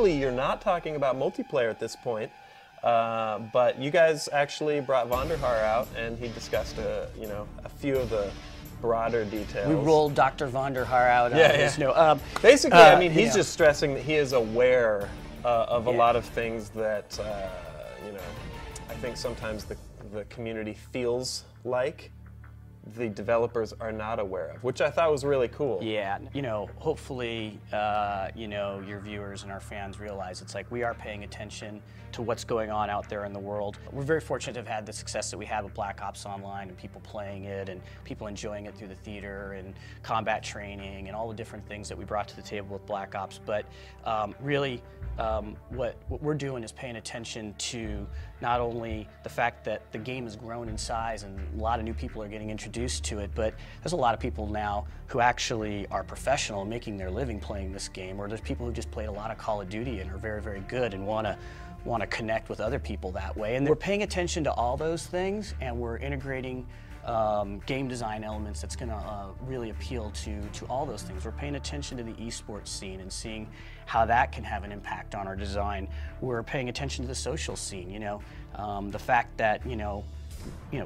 usually you're not talking about multiplayer at this point, but you guys actually brought Vonderhaar out, and he discussed a few of the broader details. We rolled Dr. Vonderhaar out. Basically, I mean, he's just stressing that he is aware of a lot of things that I think sometimes the community feels like the developers are not aware of, which I thought was really cool. Yeah, hopefully, your viewers and our fans realize it's like we are paying attention to what's going on out there in the world. We're very fortunate to have had the success that we have with Black Ops Online and people playing it and people enjoying it through the theater and combat training and all the different things that we brought to the table with Black Ops. But really, what we're doing is paying attention to not only the fact that the game has grown in size and a lot of new people are getting introduced to it, but there's a lot of people now who actually are professional and making their living playing this game, or there's people who just played a lot of Call of Duty and are very, very good and want to connect with other people that way. And we're paying attention to all those things, and we're integrating game design elements that's going to really appeal to all those things. We're paying attention to the esports scene and seeing how that can have an impact on our design. We're paying attention to the social scene, the fact that,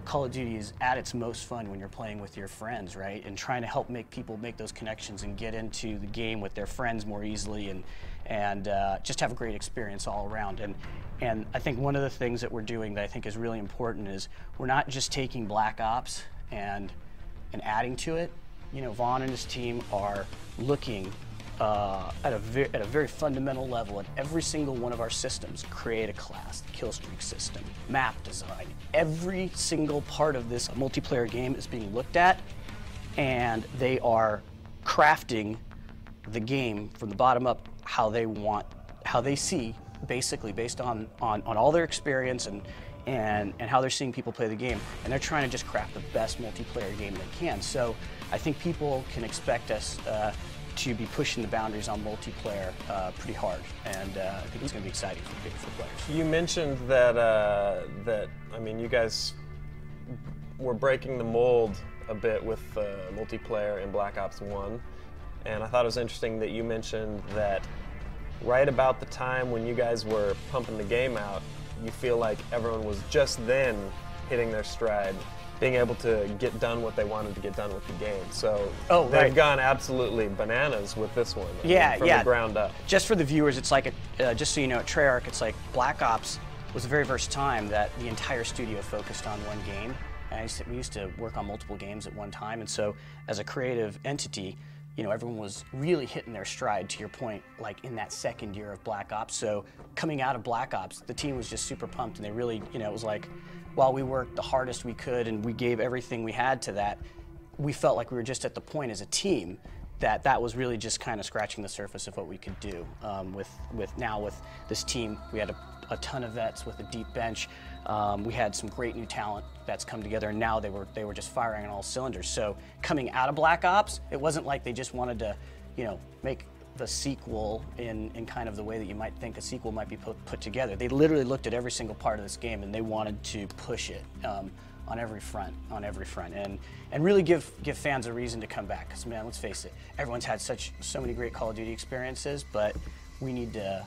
Call of Duty is at its most fun when you're playing with your friends, right? And trying to help make people make those connections and get into the game with their friends more easily and just have a great experience all around. And I think one of the things that we're doing that I think is really important is we're not just taking Black Ops and adding to it. Vaughn and his team are looking at a very fundamental level at every single one of our systems. Create a class, the kill streak system, map design. Every single part of this multiplayer game is being looked at, and they are crafting the game from the bottom up how they see, basically based on all their experience and how they're seeing people play the game, and they're trying to just craft the best multiplayer game they can. So I think people can expect us to be pushing the boundaries on multiplayer pretty hard, and I think it's going to be exciting for players. You mentioned that I mean, you guys were breaking the mold a bit with multiplayer in Black Ops 1, and I thought it was interesting that you mentioned that right about the time when you guys were pumping the game out, you feel like everyone was just then hitting their stride, being able to get done what they wanted to get done with the game. So they've gone absolutely bananas with this one. From the ground up. Just for the viewers, it's like, just so you know, at Treyarch, it's like Black Ops was the very first time that the entire studio focused on one game. And we used to work on multiple games at one time, and so as a creative entity, everyone was really hitting their stride, to your point, like in that second year of Black Ops. So coming out of Black Ops, the team was just super pumped, and they really, it was like, while we worked the hardest we could and we gave everything we had to that, we felt like we were just at the point as a team that was really just kind of scratching the surface of what we could do. With this team, we had a ton of vets with a deep bench. We had some great new talent that's come together, and now they were just firing on all cylinders. So coming out of Black Ops, it wasn't like they just wanted to, make the sequel in kind of the way that you might think a sequel might be put together. They literally looked at every single part of this game, and they wanted to push it on every front, and really give fans a reason to come back. Because man, let's face it, everyone's had so many great Call of Duty experiences, but we need to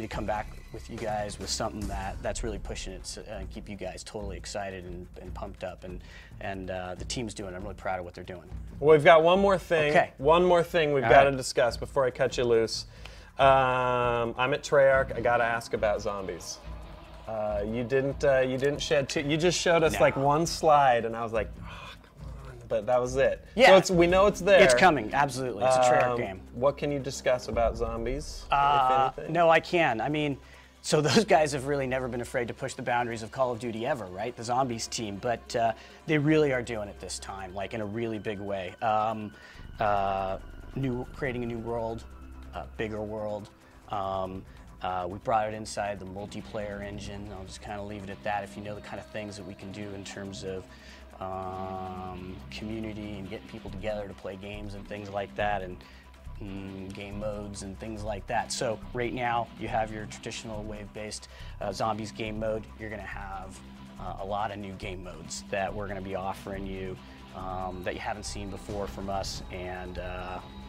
come back with you guys with something that's really pushing it and keep you guys totally excited and pumped up, and the team's doing it. I'm really proud of what they're doing. Well, we've got one more thing. Okay. One more thing we've got to discuss before I cut you loose. I'm at Treyarch. I got to ask about zombies. You didn't shed you just showed us like one slide, and I was like, oh, come on. But that was it. Yeah. So we know it's there. It's coming, absolutely. It's a Treyarch game. What can you discuss about zombies, if anything? No, I can. I mean, so those guys have really never been afraid to push the boundaries of Call of Duty ever, right? The Zombies team, but they really are doing it this time, like in a really big way. Creating a new world, a bigger world. We brought it inside the multiplayer engine. I'll just kind of leave it at that. If you know the kind of things that we can do in terms of community and getting people together to play games and things like that, and game modes and things like that. So right now you have your traditional wave-based Zombies game mode. You're going to have a lot of new game modes that we're going to be offering you that you haven't seen before from us, and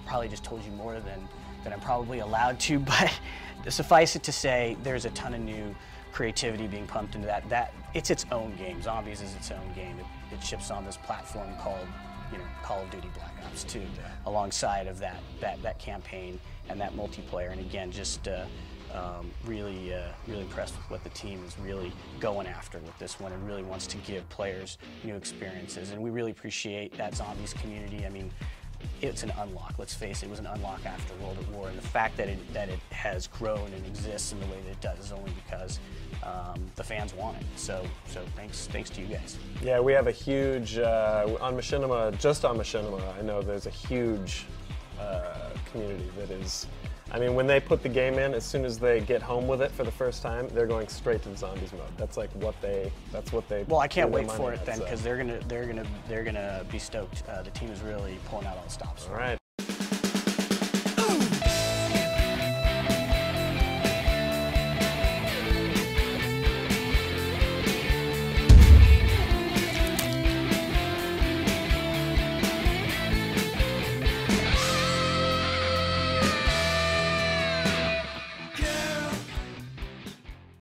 probably just told you more than than I'm probably allowed to, but suffice it to say, there's a ton of new creativity being pumped into that. It's its own game. Zombies is its own game. It ships on this platform called, Call of Duty Black Ops 2, alongside of that campaign and that multiplayer. And again, just really impressed with what the team is really going after with this one, and really wants to give players new experiences. And we really appreciate that Zombies community. I mean, it's an unlock. Let's face it, it was an unlock after World at War, and the fact that it has grown and exists in the way that it does is only because the fans want it. So thanks to you guys. Yeah, we have a huge on Machinima. Just on Machinima, I know there's a huge community that is. I mean, when they put the game in, as soon as they get home with it for the first time, they're going straight to the Zombies mode. That's like what they. Well, I can't wait for it then, because they're gonna be stoked. The team is really pulling out all the stops. All right.